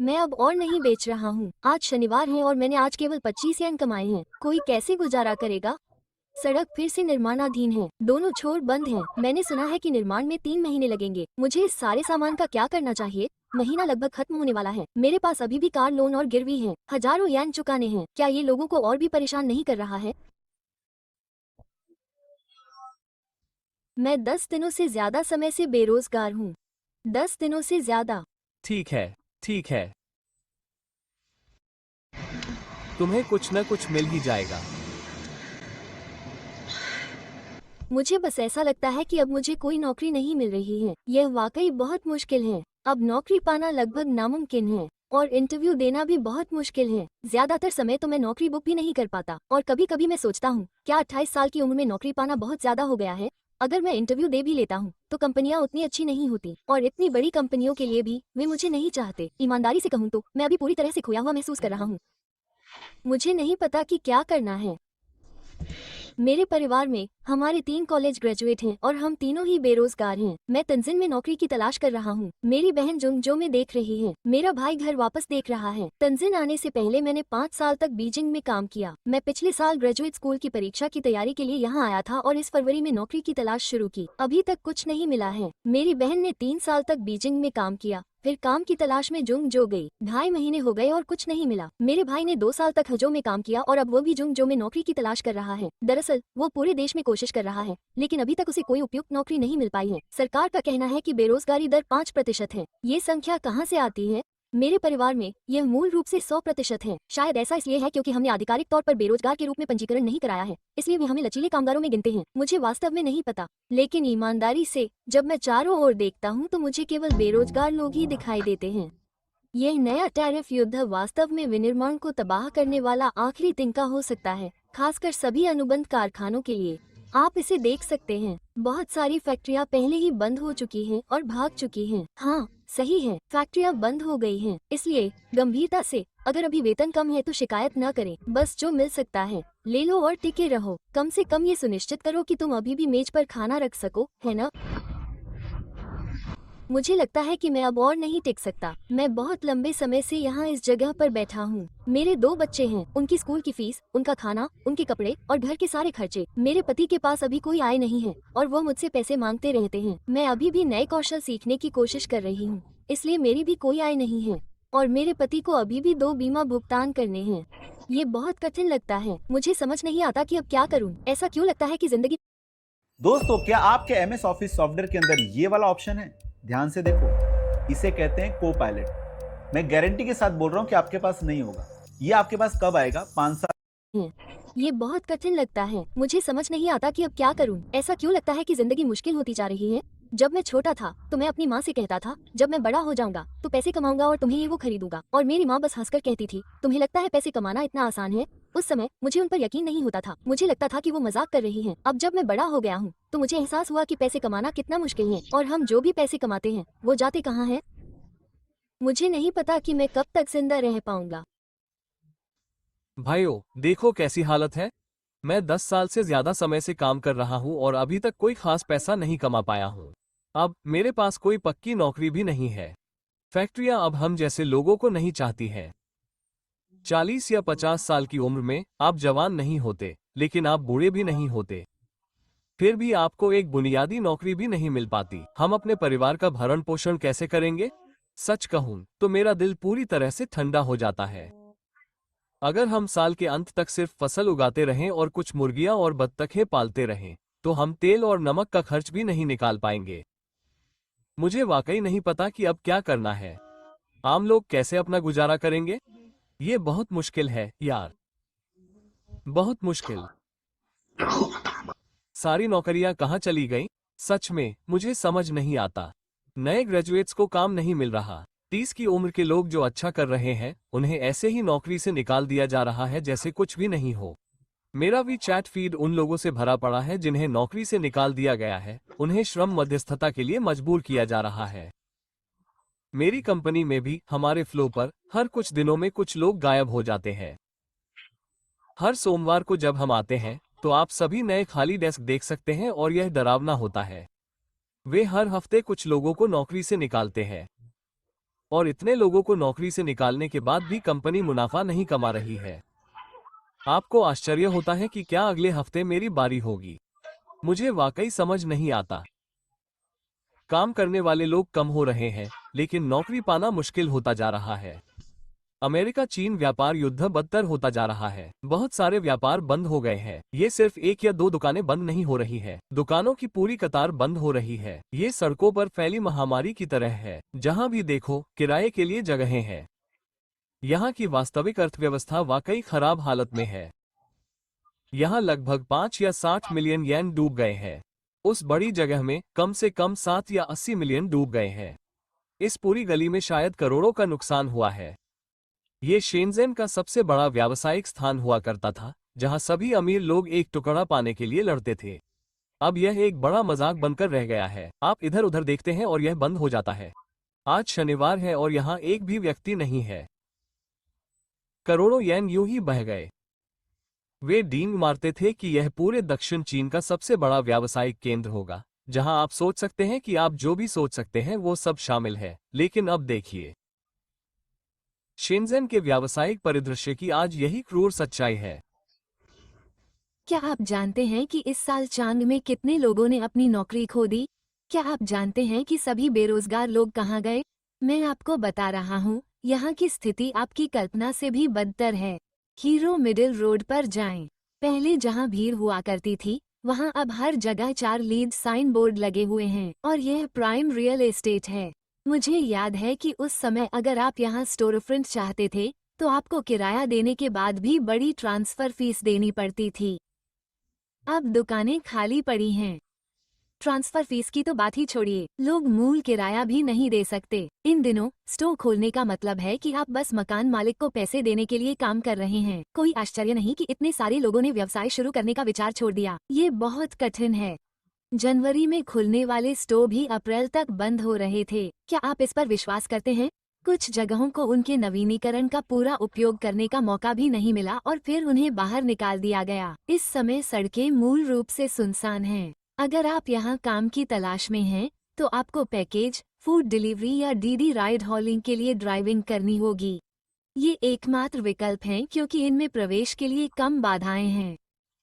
मैं अब और नहीं बेच रहा हूँ। आज शनिवार है और मैंने आज केवल 25 येन कमाए हैं। कोई कैसे गुजारा करेगा? सड़क फिर से निर्माणाधीन है, दोनों छोर बंद हैं। मैंने सुना है कि निर्माण में 3 महीने लगेंगे। मुझे इस सारे सामान का क्या करना चाहिए? महीना लगभग खत्म होने वाला है। मेरे पास अभी भी कार लोन और गिरवी है, हजारों येन चुकाने हैं। क्या ये लोगों को और भी परेशान नहीं कर रहा है? मैं 10 दिनों से ज्यादा समय से बेरोजगार हूँ। 10 दिनों से ज्यादा। ठीक है, ठीक है। तुम्हें कुछ न कुछ मिल ही जाएगा। मुझे बस ऐसा लगता है कि अब मुझे कोई नौकरी नहीं मिल रही है। यह वाकई बहुत मुश्किल है। अब नौकरी पाना लगभग नामुमकिन है और इंटरव्यू देना भी बहुत मुश्किल है। ज्यादातर समय तो मैं नौकरी बुक भी नहीं कर पाता और कभी कभी मैं सोचता हूँ, क्या 28 साल की उम्र में नौकरी पाना बहुत ज्यादा हो गया है? अगर मैं इंटरव्यू दे भी लेता हूँ तो कंपनियां उतनी अच्छी नहीं होती और इतनी बड़ी कंपनियों के लिए भी वे मुझे नहीं चाहते। ईमानदारी से कहूँ तो मैं अभी पूरी तरह से खोया हुआ महसूस कर रहा हूँ। मुझे नहीं पता कि क्या करना है। मेरे परिवार में हमारे 3 कॉलेज ग्रेजुएट हैं और हम तीनों ही बेरोजगार हैं। मैं तंजिन में नौकरी की तलाश कर रहा हूँ। मेरी बहन जुंगजो में देख रही है। मेरा भाई घर वापस देख रहा है। तंजिन आने से पहले मैंने 5 साल तक बीजिंग में काम किया। मैं पिछले साल ग्रेजुएट स्कूल की परीक्षा की तैयारी के लिए यहाँ आया था और इस फरवरी में नौकरी की तलाश शुरू की। अभी तक कुछ नहीं मिला है। मेरी बहन ने 3 साल तक बीजिंग में काम किया, फिर काम की तलाश में जुंगजो गई। 2.5 महीने हो गए और कुछ नहीं मिला। मेरे भाई ने 2 साल तक हजो में काम किया और अब वो भी जुंगजो में नौकरी की तलाश कर रहा है। दरअसल वो पूरे देश में कोशिश कर रहा है, लेकिन अभी तक उसे कोई उपयुक्त नौकरी नहीं मिल पाई है। सरकार का कहना है कि बेरोजगारी दर 5% है। ये संख्या कहाँ से आती है? मेरे परिवार में यह मूल रूप से 100% है। शायद ऐसा इसलिए है क्योंकि हमने आधिकारिक तौर पर बेरोजगार के रूप में पंजीकरण नहीं कराया है, इसलिए वे हमें लचीले कामगारों में गिनते हैं। मुझे वास्तव में नहीं पता, लेकिन ईमानदारी से जब मैं चारों ओर देखता हूँ तो मुझे केवल बेरोजगार लोग ही दिखाई देते हैं। यह नया टैरिफ युद्ध वास्तव में विनिर्माण को तबाह करने वाला आखिरी तिनका हो सकता है, खासकर सभी अनुबंध कारखानों के लिए। आप इसे देख सकते हैं, बहुत सारी फैक्ट्रियां पहले ही बंद हो चुकी हैं और भाग चुकी हैं। हाँ, सही है, फैक्ट्रियां बंद हो गई हैं। इसलिए गंभीरता से, अगर अभी वेतन कम है तो शिकायत न करें। बस जो मिल सकता है ले लो और टिके रहो। कम से कम ये सुनिश्चित करो कि तुम अभी भी मेज पर खाना रख सको, है ना? मुझे लगता है कि मैं अब और नहीं टिक सकता। मैं बहुत लंबे समय से यहाँ इस जगह पर बैठा हूँ। मेरे 2 बच्चे हैं, उनकी स्कूल की फीस, उनका खाना, उनके कपड़े और घर के सारे खर्चे। मेरे पति के पास अभी कोई आय नहीं है और वो मुझसे पैसे मांगते रहते हैं। मैं अभी भी नए कौशल सीखने की कोशिश कर रही हूँ, इसलिए मेरी भी कोई आय नहीं है और मेरे पति को अभी भी 2 बीमा भुगतान करने हैं। ये बहुत कठिन लगता है। मुझे समझ नहीं आता कि अब क्या करूँ। ऐसा क्यों लगता है कि जिंदगी। दोस्तों, क्या आपके एमएस ऑफिस सॉफ्टवेयर के अंदर ये वाला ऑप्शन है? ध्यान से देखो, इसे कहते हैं को पायलट। मैं गारंटी के साथ बोल रहा हूं कि आपके पास नहीं होगा। ये आपके पास कब आएगा? 5 साल। ये बहुत कठिन लगता है। मुझे समझ नहीं आता कि अब क्या करूं। ऐसा क्यों लगता है कि जिंदगी मुश्किल होती जा रही है? जब मैं छोटा था तो मैं अपनी माँ से कहता था, जब मैं बड़ा हो जाऊंगा तो पैसे कमाऊंगा और तुम्हें ये वो खरीदूंगा, और मेरी माँ बस हंसकर कहती थी, तुम्हें लगता है पैसे कमाना इतना आसान है? उस समय मुझे उन पर यकीन नहीं होता था। मुझे लगता था कि वो मजाक कर रही हैं। अब जब मैं बड़ा हो गया हूँ तो मुझे एहसास हुआ कि पैसे कमाना कितना मुश्किल है और हम जो भी पैसे कमाते हैं वो जाते कहाँ हैं? मुझे नहीं पता कि मैं कब तक जिंदा रह पाऊंगा। भाइयों, देखो कैसी हालत है। मैं 10 साल से ज्यादा समय से काम कर रहा हूँ और अभी तक कोई खास पैसा नहीं कमा पाया हूँ। अब मेरे पास कोई पक्की नौकरी भी नहीं है। फैक्ट्रियां अब हम जैसे लोगों को नहीं चाहती हैं। 40 या 50 साल की उम्र में आप जवान नहीं होते, लेकिन आप बूढ़े भी नहीं होते। फिर भी आपको एक बुनियादी नौकरी भी नहीं मिल पाती। हम अपने परिवार का भरण पोषण कैसे करेंगे? सच कहूं तो मेरा दिल पूरी तरह से ठंडा हो जाता है। अगर हम साल के अंत तक सिर्फ फसल उगाते रहें और कुछ मुर्गियां और बत्तखें पालते रहें, तो हम तेल और नमक का खर्च भी नहीं निकाल पाएंगे। मुझे वाकई नहीं पता कि अब क्या करना है। आम लोग कैसे अपना गुजारा करेंगे? ये बहुत मुश्किल है यार, बहुत मुश्किल। सारी नौकरियां कहाँ चली गईं? सच में मुझे समझ नहीं आता। नए ग्रेजुएट्स को काम नहीं मिल रहा। 30 की उम्र के लोग जो अच्छा कर रहे हैं, उन्हें ऐसे ही नौकरी से निकाल दिया जा रहा है जैसे कुछ भी नहीं हो। मेरा भी चैट फीड उन लोगों से भरा पड़ा है जिन्हें नौकरी से निकाल दिया गया है। उन्हें श्रम मध्यस्थता के लिए मजबूर किया जा रहा है। मेरी कंपनी में भी हमारे फ्लो पर हर कुछ दिनों में कुछ लोग गायब हो जाते हैं। हर सोमवार को जब हम आते हैं तो आप सभी नए खाली डेस्क देख सकते हैं और यह डरावना होता है। वे हर हफ्ते कुछ लोगों को नौकरी से निकालते हैं और इतने लोगों को नौकरी से निकालने के बाद भी कंपनी मुनाफा नहीं कमा रही है। आपको आश्चर्य होता है कि क्या अगले हफ्ते मेरी बारी होगी? मुझे वाकई समझ नहीं आता। काम करने वाले लोग कम हो रहे हैं, लेकिन नौकरी पाना मुश्किल होता जा रहा है। अमेरिका चीन व्यापार युद्ध बदतर होता जा रहा है। बहुत सारे व्यापार बंद हो गए हैं। ये सिर्फ 1 या 2 दुकानें बंद नहीं हो रही है, दुकानों की पूरी कतार बंद हो रही है। ये सड़कों पर फैली महामारी की तरह है। जहां भी देखो किराए के लिए जगहें हैं। यहाँ की वास्तविक अर्थव्यवस्था वाकई खराब हालत में है। यहाँ लगभग 5 या 60 मिलियन येन डूब गए हैं। उस बड़ी जगह में कम से कम 7 या 80 मिलियन डूब गए हैं। इस पूरी गली में शायद करोड़ों का नुकसान हुआ है। ये शेनज़ेन का सबसे बड़ा व्यावसायिक स्थान हुआ करता था, जहां सभी अमीर लोग एक टुकड़ा पाने के लिए लड़ते थे। अब यह एक बड़ा मजाक बनकर रह गया है। आप इधर उधर देखते हैं और यह बंद हो जाता है। आज शनिवार है और यहाँ एक भी व्यक्ति नहीं है। करोड़ों येन यूं ही बह गए। वे डींग मारते थे कि यह पूरे दक्षिण चीन का सबसे बड़ा व्यावसायिक केंद्र होगा, जहां आप सोच सकते हैं कि आप जो भी सोच सकते हैं वो सब शामिल है। लेकिन अब देखिए, शेनज़ेन के व्यावसायिक परिदृश्य की आज यही क्रूर सच्चाई है। क्या आप जानते हैं कि इस साल चांग में कितने लोगों ने अपनी नौकरी खो दी? क्या आप जानते हैं कि सभी बेरोजगार लोग कहाँ गए? मैं आपको बता रहा हूँ, यहाँ की स्थिति आपकी कल्पना से भी बदतर है। हीरो मिडिल रोड पर जाएं। पहले जहाँ भीड़ हुआ करती थी, वहाँ अब हर जगह 4 लीड साइन बोर्ड लगे हुए हैं और यह प्राइम रियल एस्टेट है। मुझे याद है कि उस समय अगर आप यहाँ स्टोरफ्रंट चाहते थे, तो आपको किराया देने के बाद भी बड़ी ट्रांसफर फीस देनी पड़ती थी। अब दुकानें खाली पड़ी हैं। ट्रांसफर फीस की तो बात ही छोड़िए, लोग मूल किराया भी नहीं दे सकते। इन दिनों स्टोर खोलने का मतलब है कि आप बस मकान मालिक को पैसे देने के लिए काम कर रहे हैं। कोई आश्चर्य नहीं कि इतने सारे लोगों ने व्यवसाय शुरू करने का विचार छोड़ दिया। ये बहुत कठिन है। जनवरी में खुलने वाले स्टोर भी अप्रैल तक बंद हो रहे थे। क्या आप इस पर विश्वास करते हैं? कुछ जगहों को उनके नवीनीकरण का पूरा उपयोग करने का मौका भी नहीं मिला और फिर उन्हें बाहर निकाल दिया गया। इस समय सड़कें मूल रूप से सुनसान हैं। अगर आप यहाँ काम की तलाश में हैं, तो आपको पैकेज, फूड डिलीवरी या डीडी राइड हॉलिंग के लिए ड्राइविंग करनी होगी। ये एकमात्र विकल्प हैं क्योंकि इनमें प्रवेश के लिए कम बाधाएं हैं।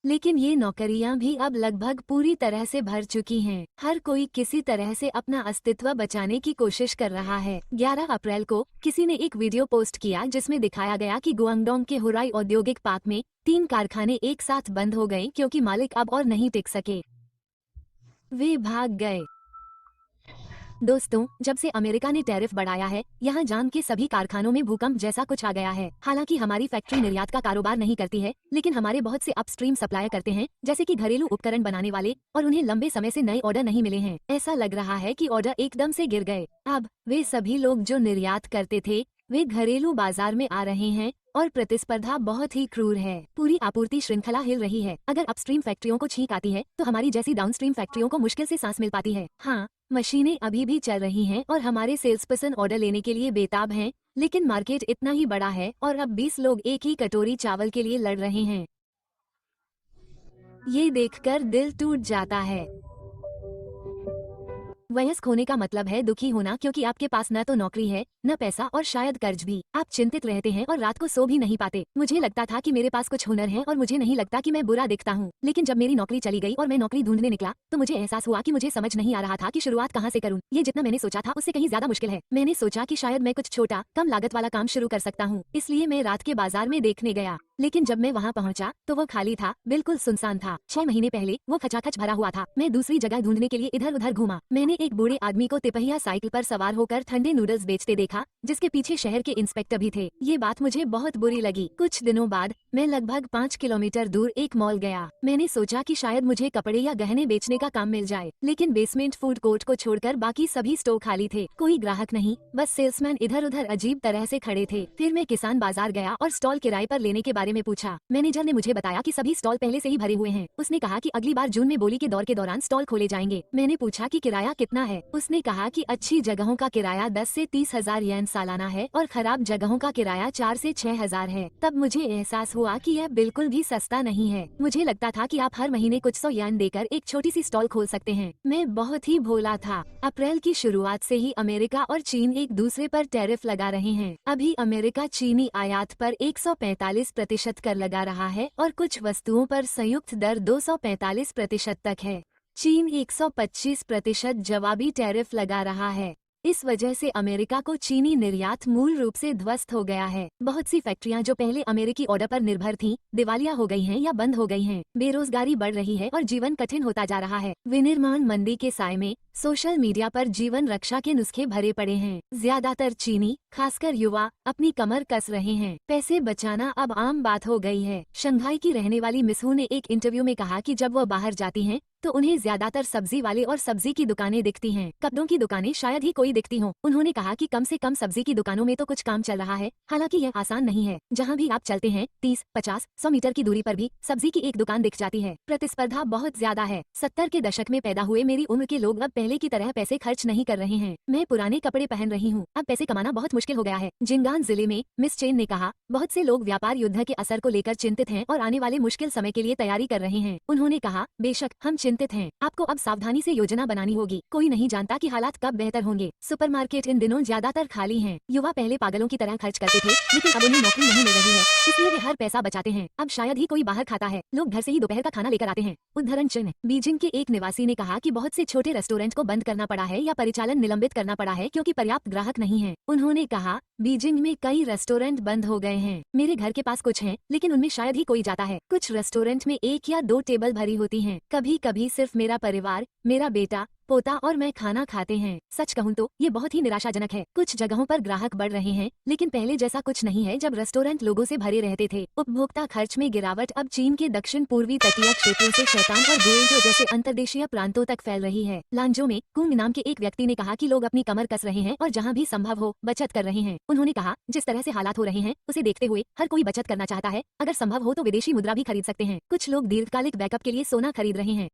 लेकिन ये नौकरियां भी अब लगभग पूरी तरह से भर चुकी हैं। हर कोई किसी तरह से अपना अस्तित्व बचाने की कोशिश कर रहा है। 11 अप्रैल को किसी ने एक वीडियो पोस्ट किया जिसमें दिखाया गया कि गुआंगडोंग के हुराई औद्योगिक पार्क में 3 कारखाने एक साथ बंद हो गए क्योंकि मालिक अब और नहीं टिक सके। वे भाग गए। दोस्तों, जब से अमेरिका ने टैरिफ बढ़ाया है, यहाँ जान के सभी कारखानों में भूकंप जैसा कुछ आ गया है। हालांकि हमारी फैक्ट्री निर्यात का कारोबार नहीं करती है, लेकिन हमारे बहुत से अपस्ट्रीम सप्लायर करते हैं, जैसे कि घरेलू उपकरण बनाने वाले, और उन्हें लंबे समय से नए ऑर्डर नहीं मिले हैं। ऐसा लग रहा है कि ऑर्डर एकदम से गिर गए। अब वे सभी लोग जो निर्यात करते थे, वे घरेलू बाजार में आ रहे हैं और प्रतिस्पर्धा बहुत ही क्रूर है। पूरी आपूर्ति श्रृंखला हिल रही है। अगर अपस्ट्रीम फैक्ट्रियों को छींक आती है, तो हमारी जैसी डाउनस्ट्रीम फैक्ट्रियों को मुश्किल से सांस मिल पाती है। हाँ, मशीनें अभी भी चल रही हैं और हमारे सेल्स पर्सन ऑर्डर लेने के लिए बेताब हैं, लेकिन मार्केट इतना ही बड़ा है और अब 20 लोग एक ही कटोरी चावल के लिए लड़ रहे हैं। ये देखकर दिल टूट जाता है। वयस्क होने का मतलब है दुखी होना, क्योंकि आपके पास न तो नौकरी है, न पैसा और शायद कर्ज भी। आप चिंतित रहते हैं और रात को सो भी नहीं पाते। मुझे लगता था कि मेरे पास कुछ हुनर है और मुझे नहीं लगता कि मैं बुरा दिखता हूँ। लेकिन जब मेरी नौकरी चली गई और मैं नौकरी ढूंढने निकला, तो मुझे एहसास हुआ कि मुझे समझ नहीं आ रहा था कि शुरुआत कहाँ से करूँ। ये जितना मैंने सोचा था उससे कहीं ज्यादा मुश्किल है। मैंने सोचा कि शायद मैं कुछ छोटा, कम लागत वाला काम शुरू कर सकता हूँ, इसलिए मैं रात के बाजार में देखने गया। लेकिन जब मैं वहाँ पहुँचा तो वो खाली था, बिल्कुल सुनसान था। 6 महीने पहले वो खचाखच भरा हुआ था। मैं दूसरी जगह ढूंढने के लिए इधर उधर घूमा। मैंने एक बूढ़े आदमी को तिपहिया साइकिल पर सवार होकर ठंडे नूडल्स बेचते देखा, जिसके पीछे शहर के इंस्पेक्टर भी थे। ये बात मुझे बहुत बुरी लगी। कुछ दिनों बाद मैं लगभग 5 किलोमीटर दूर एक मॉल गया। मैंने सोचा कि शायद मुझे कपड़े या गहने बेचने का काम मिल जाए, लेकिन बेसमेंट फूड कोर्ट को छोड़कर बाकी सभी स्टोर खाली थे। कोई ग्राहक नहीं, बस सेल्समैन इधर उधर अजीब तरह से खड़े थे। फिर मैं किसान बाजार गया और स्टॉल किराए पर लेने के बारे में पूछा। मैनेजर ने मुझे बताया कि सभी स्टॉल पहले से ही भरे हुए हैं। उसने कहा कि अगली बार जून में बोली के दौर के दौरान स्टॉल खोले जाएंगे। मैंने पूछा कि किराया कितना कितना है। उसने कहा कि अच्छी जगहों का किराया 10 से 30 हजार येन सालाना है और खराब जगहों का किराया 4 से 6 हजार है। तब मुझे एहसास हुआ कि यह बिल्कुल भी सस्ता नहीं है। मुझे लगता था कि आप हर महीने कुछ 100 येन देकर एक छोटी सी स्टॉल खोल सकते हैं। मैं बहुत ही भोला था। अप्रैल की शुरुआत से ही अमेरिका और चीन एक दूसरे पर टैरिफ लगा रहे हैं। अभी अमेरिका चीनी आयात पर 145% कर लगा रहा है और कुछ वस्तुओं पर संयुक्त दर 245% तक है। चीन 125% जवाबी टैरिफ लगा रहा है। इस वजह से अमेरिका को चीनी निर्यात मूल रूप से ध्वस्त हो गया है। बहुत सी फैक्ट्रियां जो पहले अमेरिकी ऑर्डर पर निर्भर थीं, दिवालिया हो गई हैं या बंद हो गई हैं। बेरोजगारी बढ़ रही है और जीवन कठिन होता जा रहा है। विनिर्माण मंदी के साए में सोशल मीडिया पर जीवन रक्षा के नुस्खे भरे पड़े हैं। ज्यादातर चीनी, खासकर युवा, अपनी कमर कस रहे हैं। पैसे बचाना अब आम बात हो गई है। शंघाई की रहने वाली मिसहू ने एक इंटरव्यू में कहा कि जब वह बाहर जाती हैं, तो उन्हें ज्यादातर सब्जी वाले और सब्जी की दुकानें दिखती हैं। कपड़ों की दुकानें शायद ही कोई दिखती हों। उन्होंने कहा कि कम से कम सब्जी की दुकानों में तो कुछ काम चल रहा है। हालांकि यह आसान नहीं है। जहां भी आप चलते हैं 30, 50, 100 मीटर की दूरी पर भी सब्जी की एक दुकान दिख जाती है। प्रतिस्पर्धा बहुत ज्यादा है। 70 के दशक में पैदा हुए मेरी उम्र के लोग अब पहले की तरह पैसे खर्च नहीं कर रहे हैं। मैं पुराने कपड़े पहन रही हूँ। अब पैसे कमाना बहुत मुश्किल हो गया है। जिंगान जिले में मिस चेन ने कहा, बहुत से लोग व्यापार युद्ध के असर को लेकर चिंतित हैं और आने वाले मुश्किल समय के लिए तैयारी कर रहे हैं। उन्होंने कहा, बेशक हम चिंतित हैं। आपको अब सावधानी से योजना बनानी होगी। कोई नहीं जानता कि हालात कब बेहतर होंगे। सुपरमार्केट इन दिनों ज्यादातर खाली हैं। युवा पहले पागलों की तरह खर्च करते थे, लेकिन अब उन्हें नौकरी नहीं मिल रही है, इसलिए वे हर पैसा बचाते हैं। अब शायद ही कोई बाहर खाता है। लोग घर से ही दोपहर का खाना लेकर आते हैं। उदाहरण चिन्ह। बीजिंग के एक निवासी ने कहा कि बहुत से छोटे रेस्टोरेंट को बंद करना पड़ा है या परिचालन निलंबित करना पड़ा है क्योंकि पर्याप्त ग्राहक नहीं है। उन्होंने कहा, बीजिंग में कई रेस्टोरेंट बंद हो गए हैं। मेरे घर के पास कुछ हैं, लेकिन उनमें शायद ही कोई जाता है। कुछ रेस्टोरेंट में 1 या 2 टेबल भरी होती हैं। कभी कभी सिर्फ मेरा परिवार, मेरा बेटा, पोता और मैं खाना खाते हैं। सच कहूँ तो ये बहुत ही निराशाजनक है। कुछ जगहों पर ग्राहक बढ़ रहे हैं, लेकिन पहले जैसा कुछ नहीं है जब रेस्टोरेंट लोगों से भरे रहते थे। उपभोक्ता खर्च में गिरावट अब चीन के दक्षिण पूर्वी तटीय क्षेत्रों से शैतान और गुएजो जैसे अंतर्देशीय प्रांतों तक फैल रही है। लांजो में कुंग नाम के एक व्यक्ति ने कहा कि लोग अपनी कमर कस रहे हैं और जहाँ भी संभव हो बचत कर रहे हैं। उन्होंने कहा, जिस तरह से हालात हो रहे हैं उसे देखते हुए हर कोई बचत करना चाहता है। अगर संभव हो तो विदेशी मुद्रा भी खरीद सकते हैं। कुछ लोग दीर्घकालिक बैकअप के लिए सोना खरीद रहे हैं।